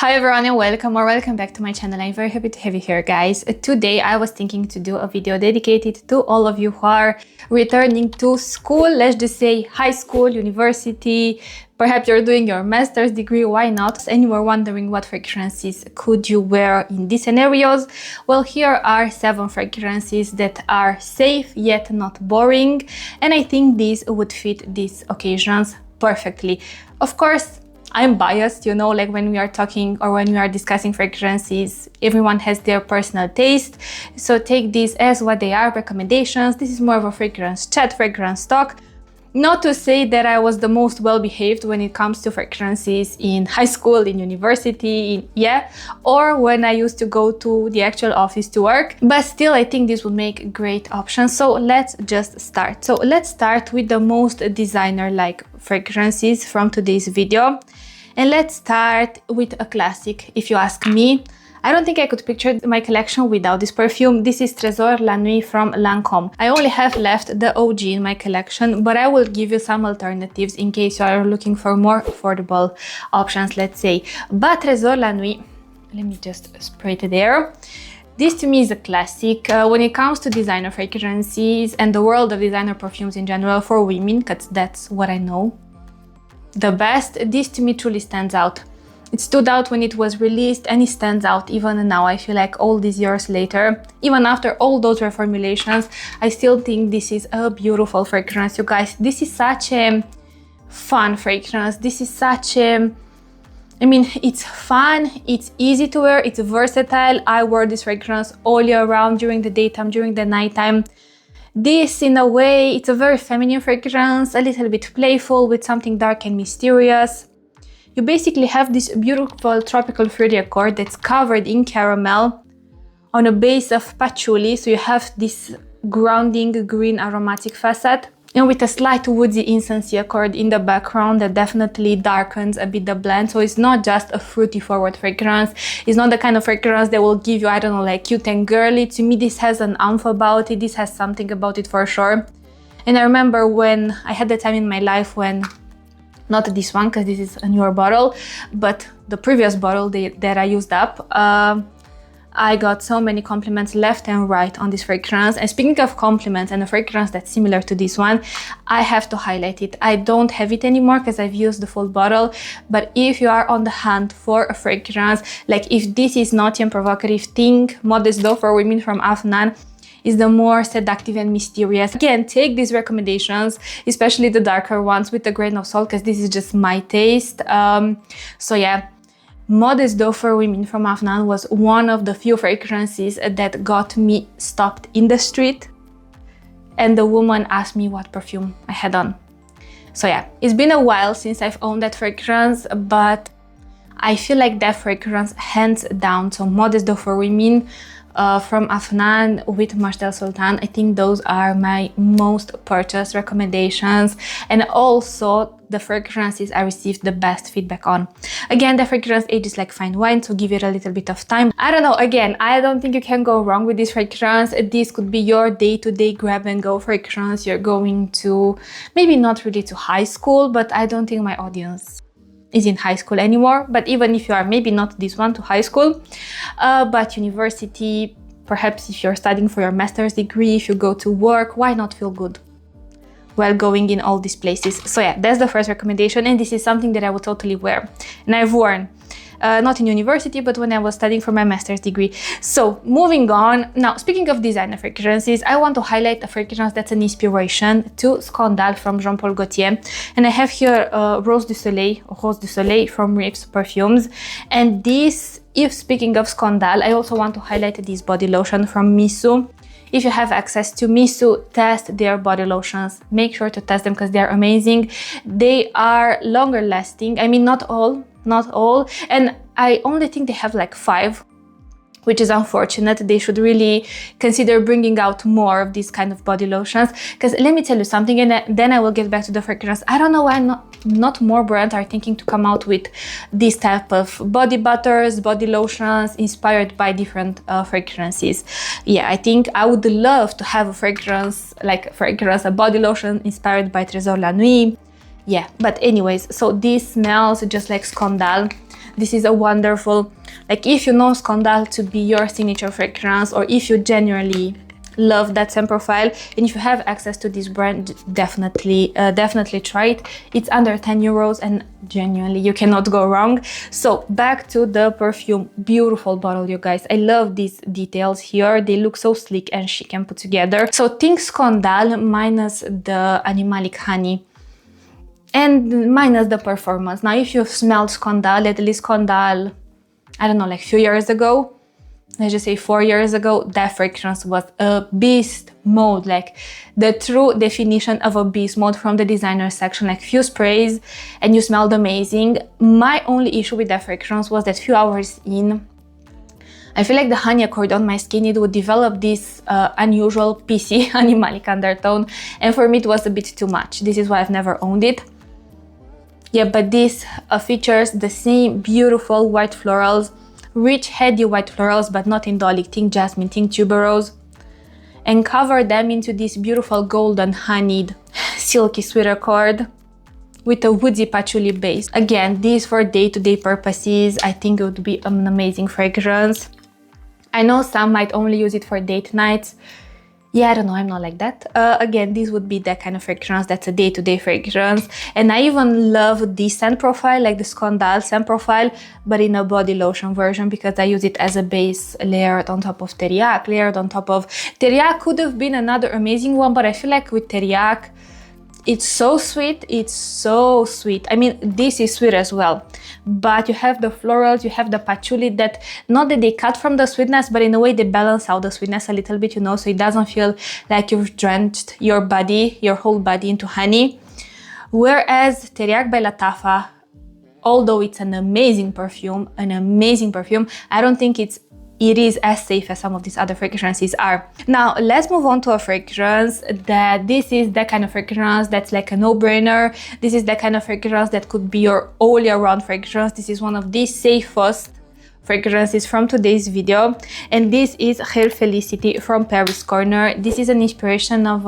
Hi everyone and welcome back to my channel. I'm very happy to have you here, guys. Today I was thinking to do a video dedicated to all of you who are returning to school, let's just say high school, university, perhaps you're doing your master's degree, why not? And you were wondering what fragrances could you wear in these scenarios. Well, here are 7 fragrances that are safe yet not boring, and I think these would fit these occasions perfectly. Of course, I'm biased, you know, like when we are talking or when we are discussing fragrances, everyone has their personal taste. So take these as what they are, recommendations. This is more of a fragrance chat, fragrance talk. Not to say that I was the most well-behaved when it comes to fragrances in high school, in university, or when I used to go to the actual office to work. But still, I think this would make great options. So let's just start. So let's start with the most designer-like fragrances from today's video. And let's start with a classic, if you ask me. I don't think I could picture my collection without this perfume. This is Trésor La Nuit from Lancôme. I only have left the OG in my collection, but I will give you some alternatives in case you are looking for more affordable options, let's say. But Trésor La Nuit, let me just spray it there. This to me is a classic when it comes to designer fragrances and the world of designer perfumes in general for women, because that's what I know the best. This to me truly stands out. It stood out when it was released and it stands out even now. I feel like all these years later, even after all those reformulations, I still think this is a beautiful fragrance, you guys. This is such a fun fragrance. This is such a, I mean, it's fun, it's easy to wear, it's versatile. I wore this fragrance all year round, during the daytime, during the nighttime. This, in a way, it's a very feminine fragrance, a little bit playful with something dark and mysterious. You basically have this beautiful tropical fruity accord that's covered in caramel on a base of patchouli, so you have this grounding green aromatic facet, and with a slight woodsy incensey accord in the background that definitely darkens a bit the blend. So it's not just a fruity forward fragrance. It's not the kind of fragrance that will give you, I don't know, like cute and girly. To me, this has an oomph about it. This has something about it for sure. And I remember when I had the time in my life when, not this one because this is a newer bottle, but the previous bottle that I used up, I got so many compliments left and right on this fragrance. And speaking of compliments and a fragrance that's similar to this one, I have to highlight it. I don't have it anymore because I've used the full bottle, but if you are on the hunt for a fragrance, like if this is naughty and provocative, think Modest Dough for Women from Afnan is the more seductive and mysterious. Again, take these recommendations, especially the darker ones, with a grain of salt, because this is just my taste. So yeah, Modest Dough for Women from Afnan was one of the few fragrances that got me stopped in the street and the woman asked me what perfume I had on. So yeah, it's been a while since I've owned that fragrance, but I feel like that fragrance hands down. So Modest Dough for Women from Afnan with Marcel Sultan, I think those are my most purchased recommendations, and also the fragrances I received the best feedback on. Again, the fragrance ages like fine wine, so give it a little bit of time. I don't know, again, I don't think you can go wrong with this fragrance. This could be your day-to-day grab-and-go fragrance. You're going to, maybe not really to high school, but I don't think my audience is in high school anymore. But even if you are, maybe not this one to high school, but university, perhaps if you're studying for your master's degree, if you go to work, why not feel good while going in all these places? So yeah, that's the first recommendation, and this is something that I would totally wear. And I've worn, not in university, but when I was studying for my master's degree. So moving on, now speaking of designer fragrances, I want to highlight a fragrance that's an inspiration to Scandale from Jean-Paul Gaultier. And I have here Rose du Soleil from Rives Perfumes. And this, if speaking of Scandale, I also want to highlight this body lotion from Missou. If you have access to Missou, test their body lotions. Make sure to test them because they're amazing. They are longer lasting. I mean, not all, and I only think they have like 5, which is unfortunate. They should really consider bringing out more of these kind of body lotions, because let me tell you something, and then I will get back to the fragrance. I don't know why not more brands are thinking to come out with this type of body butters, body lotions inspired by different fragrances. Yeah, I think I would love to have a fragrance, a body lotion inspired by Trésor La Nuit. Yeah, but anyways, so this smells just like Scandale. This is a wonderful, like if you know Scandal to be your signature fragrance, or if you genuinely love that scent profile, and if you have access to this brand, definitely try it. It's under 10 euros and genuinely you cannot go wrong. So back to the perfume. Beautiful bottle, you guys. I love these details here. They look so sleek and chic and put together. So think Scandal minus the animalic honey and minus the performance. Now if you've smelled Scandal, at least Scandal, I don't know, like a few years ago, let's just say 4 years ago, that fragrance was a beast mode, like the true definition of a beast mode from the designer section, like few sprays and you smelled amazing. My only issue with that fragrance was that few hours in, I feel like the honey accord on my skin, it would develop this unusual PC animalic undertone, and for me it was a bit too much. This is why I've never owned it. Yeah, but this features the same beautiful white florals, rich heady white florals, but not indolic. Think jasmine, think tuberose, and cover them into this beautiful golden honeyed silky sweet accord with a woodsy patchouli base. Again, this for day-to-day purposes, I think it would be an amazing fragrance. I know some might only use it for date nights. Yeah, I don't know, I'm not like that. Again, this would be that kind of fragrance that's a day-to-day fragrance. And I even love the scent profile, like the Scandal scent profile, but in a body lotion version, because I use it as a base layered on top of Teriyaki, layered on top of... Teriyaki could have been another amazing one, but I feel like with Teriyaki, it's so sweet, it's so sweet. I mean, this is sweet as well, but you have the florals, you have the patchouli that, not that they cut from the sweetness, but in a way they balance out the sweetness a little bit, you know, so it doesn't feel like you've drenched your body, your whole body into honey. Whereas Teriyaki by Lattafa, although it's an amazing perfume, I don't think it is as safe as some of these other fragrances are. Now, let's move on to a fragrance that this is that kind of fragrance that's like a no-brainer. This is that kind of fragrance that could be your all year round fragrance. This is one of the safest fragrances from today's video, and this is Hair Felicity from Paris Corner. This is an inspiration of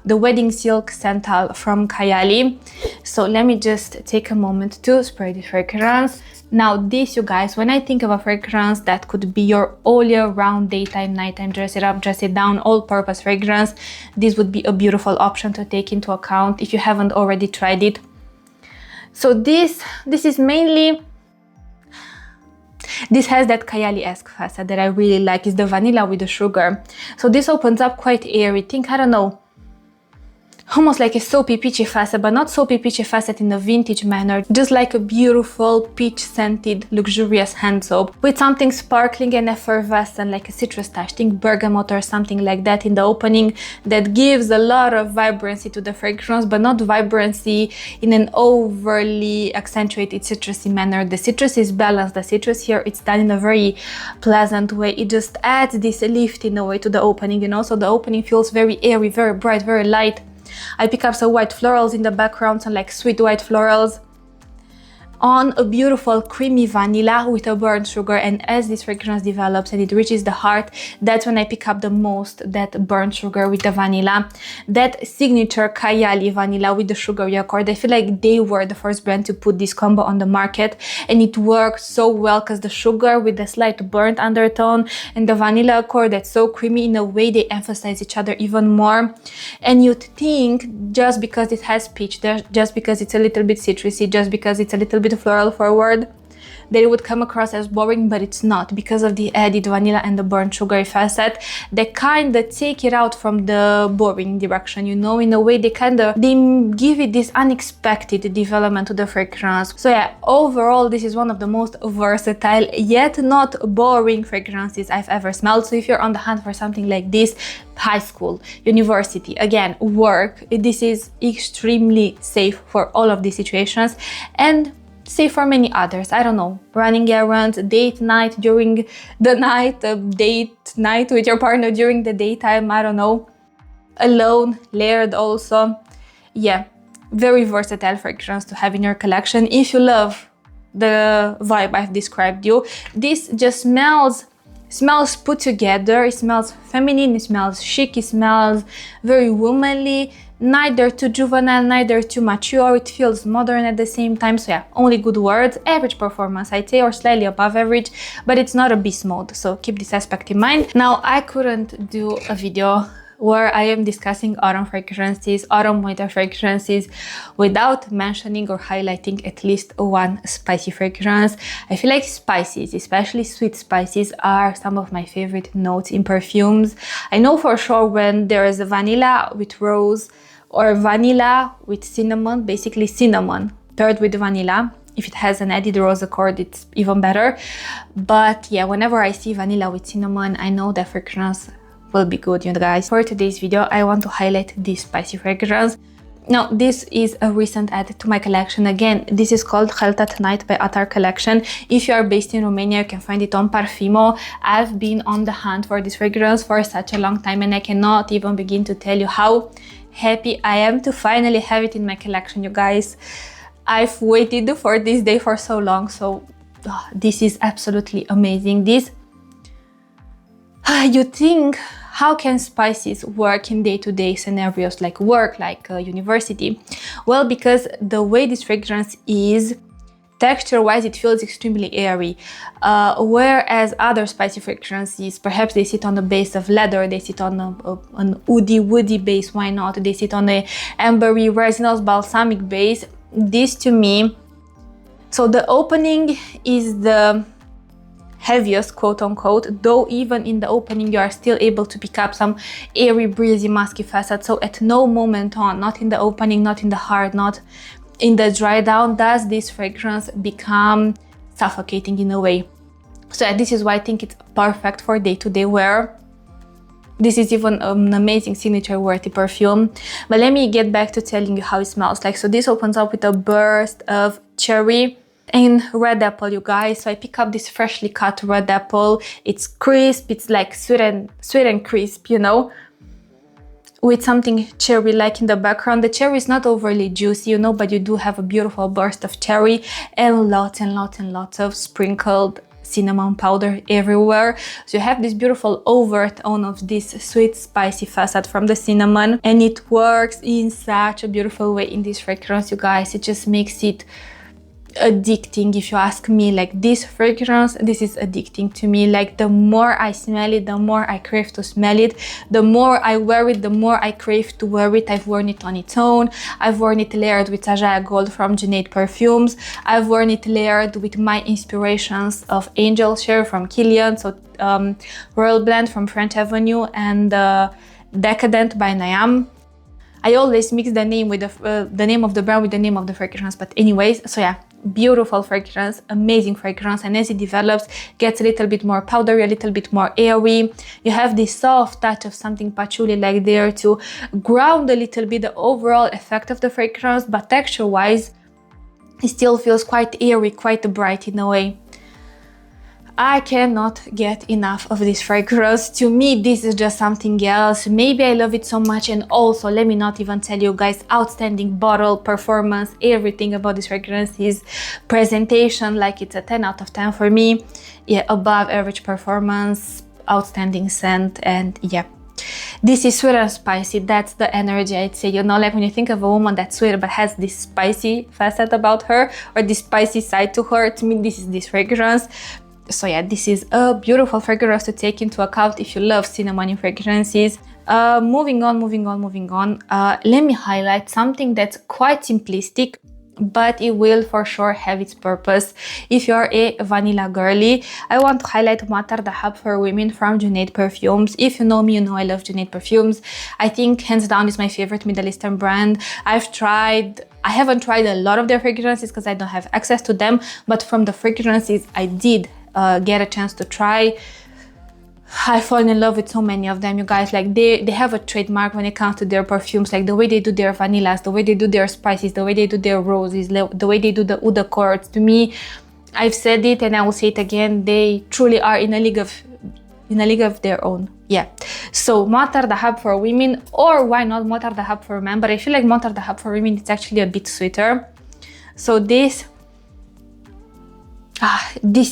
the Wedding Silk Santal from Kayali. So let me just take a moment to spray the fragrance. Now this, you guys, when I think of a fragrance that could be your all year round, daytime, nighttime, dress it up, dress it down, all-purpose fragrance, this would be a beautiful option to take into account if you haven't already tried it. So this is mainly, this has that Kayali-esque facet that I really like. It's the vanilla with the sugar. So this opens up quite airy. Think, I don't know, almost like a soapy peachy facet, but not soapy peachy facet in a vintage manner, just like a beautiful peach scented luxurious hand soap with something sparkling and effervescent like a citrus touch. Think bergamot or something like that in the opening, that gives a lot of vibrancy to the fragrance, but not vibrancy in an overly accentuated citrusy manner. The citrus is balanced. The citrus here, it's done in a very pleasant way. It just adds this lift in a way to the opening, you know, so the opening feels very airy, very bright, very light. I pick up some white florals in the background, some like sweet white florals on a beautiful creamy vanilla with a burnt sugar. And as this fragrance develops and it reaches the heart, that's when I pick up the most that burnt sugar with the vanilla, that signature Kayali vanilla with the sugary accord. I feel like they were the first brand to put this combo on the market, and it worked so well because the sugar with the slight burnt undertone and the vanilla accord that's so creamy, in a way they emphasize each other even more. And you'd think just because it has peach, just because it's a little bit citrusy, just because it's a little bit floral forward, that it would come across as boring, but it's not, because of the added vanilla and the burnt sugary facet. They kind of take it out from the boring direction, you know, in a way they give it this unexpected development to the fragrance. So yeah, overall this is one of the most versatile yet not boring fragrances I've ever smelled. So if you're on the hunt for something like this, high school, university, again, work, this is extremely safe for all of these situations, and safe for many others. I don't know, running errands, date night during the night, date night with your partner during the daytime, I don't know, alone, layered also. Yeah, very versatile fragrance to have in your collection. If you love the vibe I've described you, this just smells smells put together, it smells feminine, it smells chic, it smells very womanly, neither too juvenile, neither too mature, it feels modern at the same time. So yeah, only good words. Average performance, I'd say, or slightly above average, but it's not a beast mode, so keep this aspect in mind. Now, I couldn't do a video where I am discussing autumn fragrances, autumn winter fragrances, without mentioning or highlighting at least one spicy fragrance. I feel like spices, especially sweet spices, are some of my favorite notes in perfumes. I know for sure when there is a vanilla with rose or vanilla with cinnamon, basically cinnamon paired with vanilla. If it has an added rose accord, it's even better. But yeah, whenever I see vanilla with cinnamon, I know that fragrance will be good, you guys. For today's video, I want to highlight this spicy fragrance. Now, this is a recent add to my collection. Again, this is called Health at Night by Attar Collection. If you are based in Romania, you can find it on Perfume. I've been on the hunt for this fragrance for such a long time, and I cannot even begin to tell you how happy I am to finally have it in my collection, you guys. I've waited for this day for so long, so this is absolutely amazing. This, you think, how can spices work in day-to-day scenarios like work, like university? Well, because the way this fragrance is, texture-wise, it feels extremely airy. Whereas other spicy fragrances, perhaps they sit on the base of leather, they sit on an woody base, why not? They sit on a ambery, resinous, balsamic base. This to me, so the opening is the heaviest, quote unquote, though even in the opening you are still able to pick up some airy, breezy, musky facet. So at no moment on, not in the opening, not in the heart, not in the dry down, does this fragrance become suffocating in a way. So yeah, this is why I think it's perfect for day-to-day wear. This is even an amazing signature worthy perfume. But let me get back to telling you how it smells like. So this opens up with a burst of cherry and red apple, you guys. So I pick up this freshly cut red apple. It's crisp, it's like sweet and crisp, you know, with something cherry like in the background. The cherry is not overly juicy, you know, but you do have a beautiful burst of cherry and lots and lots and lots of sprinkled cinnamon powder everywhere. So you have this beautiful overtone of this sweet spicy facet from the cinnamon, and it works in such a beautiful way in this fragrance, you guys. It just makes it addicting, if you ask me. Like, this fragrance, this is addicting to me. Like, the more I smell it, the more I crave to smell it. The more I wear it, the more I crave to wear it. I've worn it on its own. I've worn it layered with Sajaya Gold from Junaid Perfumes. I've worn it layered with my inspirations of Angel Share from Kilian, so Royal Blend from French Avenue, and Decadent by Nayam. I always mix the name with the name of the brand with the name of the fragrance, but anyways, so yeah, beautiful fragrance, amazing fragrance, and as it develops, gets a little bit more powdery, a little bit more airy. You have this soft touch of something patchouli like there to ground a little bit the overall effect of the fragrance, but texture-wise, it still feels quite airy, quite bright in a way. I cannot get enough of this fragrance. To me, this is just something else. Maybe I love it so much, and also, let me not even tell you guys, outstanding bottle, performance, everything about this fragrance is presentation, like it's a 10 out of 10 for me. Yeah, above average performance, outstanding scent, and yeah. This is sweet and spicy, that's the energy, I'd say, you know, like when you think of a woman that's sweet but has this spicy facet about her, or this spicy side to her, to me this is this fragrance. So yeah, this is a beautiful fragrance to take into account if you love cinnamon in fragrances. Moving on. Let me highlight something that's quite simplistic, but it will for sure have its purpose if you're a vanilla girly. I want to highlight Matar Dahab for Women from Junaid Perfumes. If you know me, you know I love Junaid Perfumes. I think hands down is my favorite Middle Eastern brand. I haven't tried a lot of their fragrances because I don't have access to them, but from the fragrances I did get a chance to try, I fall in love with so many of them, you guys. Like, they have a trademark when it comes to their perfumes, like the way they do their vanillas, the way they do their spices, the way they do their roses, the way they do the oud accords. To me, I've said it and I will say it again, they truly are in a league of their own. Yeah, so Matar Dahab for Women, or why not Matar Dahab for Men, but I feel like Matar Dahab for Women is actually a bit sweeter. So this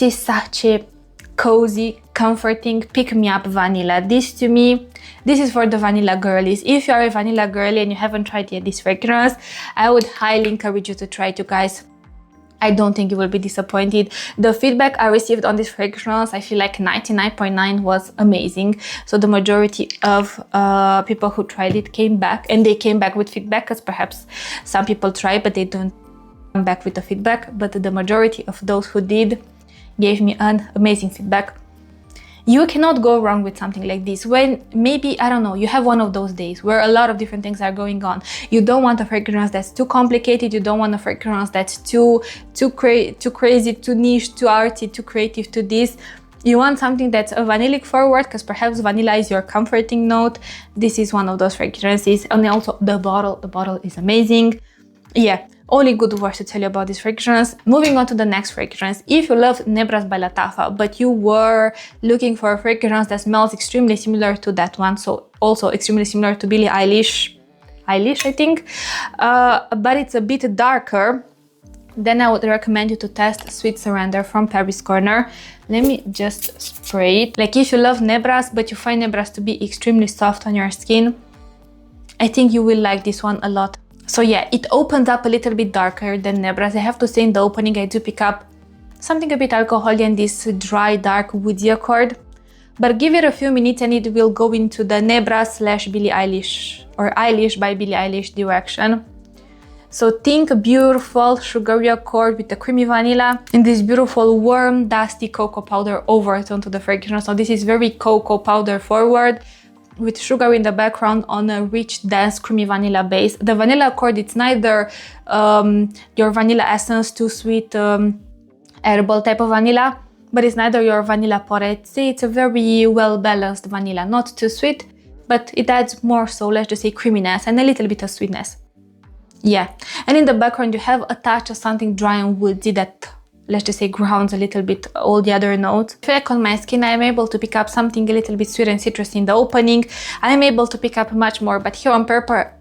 is such a cozy, comforting, pick-me-up vanilla. This to me, this is for the vanilla girlies. If you are a vanilla girly and you haven't tried yet this fragrance, I would highly encourage you to try it, you guys. I don't think you will be disappointed. The feedback I received on this fragrance, I feel like 99.9 was amazing. So the majority of people who tried it came back, and they came back with feedback, because perhaps some people try but they don't come back with the feedback. But the majority of those who did gave me an amazing feedback. You cannot go wrong with something like this. When maybe, I don't know, you have one of those days where a lot of different things are going on. You don't want a fragrance that's too complicated. You don't want a fragrance that's too crazy, too niche, too artsy, too creative, to this. You want something that's a vanillic forward, because perhaps vanilla is your comforting note. This is one of those fragrances. And also the bottle is amazing. Yeah, only good words to tell you about this fragrance. Moving on to the next fragrance. If you love Nebras by Lattafa, but you were looking for a fragrance that smells extremely similar to that one, so also extremely similar to Billie Eilish, I think, but it's a bit darker, then I would recommend you to test Sweet Surrender from Paris Corner. Let me just spray it. Like, if you love Nebras, but you find Nebras to be extremely soft on your skin, I think you will like this one a lot. So yeah, it opens up a little bit darker than Nebras. I have to say, in the opening I do pick up something a bit alcoholic and this dry, dark, woody accord. But give it a few minutes and it will go into the Nebras / Billie Eilish, or Eilish by Billie Eilish direction. So think beautiful sugary accord with the creamy vanilla and this beautiful warm, dusty cocoa powder overtone to the fragrance. So this is very cocoa powder forward, with sugar in the background on a rich, dense, creamy vanilla base. The vanilla accord, it's neither your vanilla essence, too sweet, herbal type of vanilla, but it's neither your vanilla porette. It's a very well-balanced vanilla, not too sweet, but it adds more, so let's just say, creaminess and a little bit of sweetness. Yeah, and in the background you have a touch of something dry and woody that, let's just say, grounds a little bit all the other notes. I feel like on my skin I'm able to pick up something a little bit sweet and citrus in the opening. I'm able to pick up much more, but here on paper,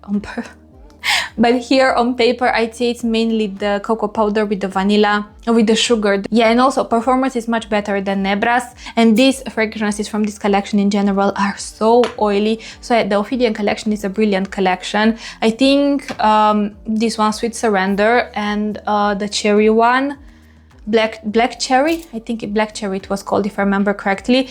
I'd say it's mainly the cocoa powder with the vanilla, with the sugar. Yeah, and also performance is much better than Nebras, and these fragrances from this collection in general are so oily. So yeah, the Ophidian collection is a brilliant collection. I think this one, Sweet Surrender, and the cherry one, Black Cherry, I think Black Cherry it was called, if I remember correctly.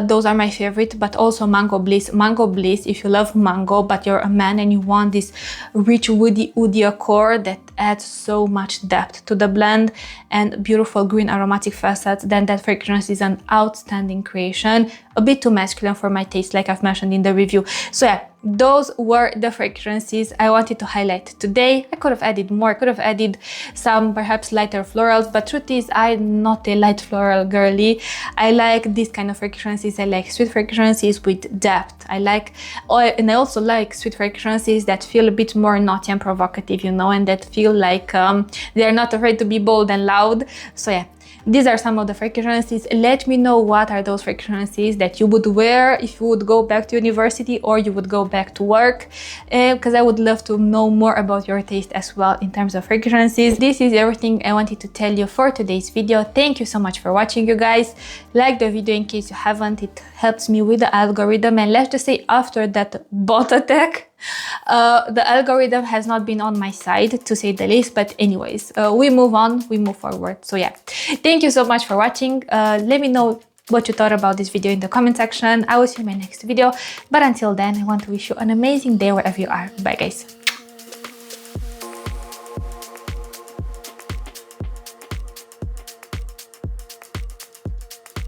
Those are my favorite, but also Mango Bliss. Mango Bliss, if you love mango, but you're a man and you want this rich woody accord that adds so much depth to the blend and beautiful green aromatic facets, then that fragrance is an outstanding creation. A bit too masculine for my taste, like I've mentioned in the review. So yeah, those were the fragrances I wanted to highlight today. I could have added more, I could have added some perhaps lighter florals, but truth is I'm not a light floral girly. I like these kind of fragrances. I like sweet fragrances with depth. And I also like sweet fragrances that feel a bit more naughty and provocative, you know, and that feel like they're not afraid to be bold and loud. So yeah, these are some of the fragrances. Let me know what are those fragrances that you would wear if you would go back to university or you would go back to work, because I would love to know more about your taste as well in terms of fragrances. This is everything I wanted to tell you for today's video. Thank you so much for watching, you guys. Like the video in case you haven't. It helps me with the algorithm, and let's just say after that bot attack, the algorithm has not been on my side, to say the least. But anyways, we move on, we move forward. So yeah, thank you so much for watching. Let me know what you thought about this video in the comment section. I will see you in my next video, but until then I want to wish you an amazing day wherever you are. Bye guys.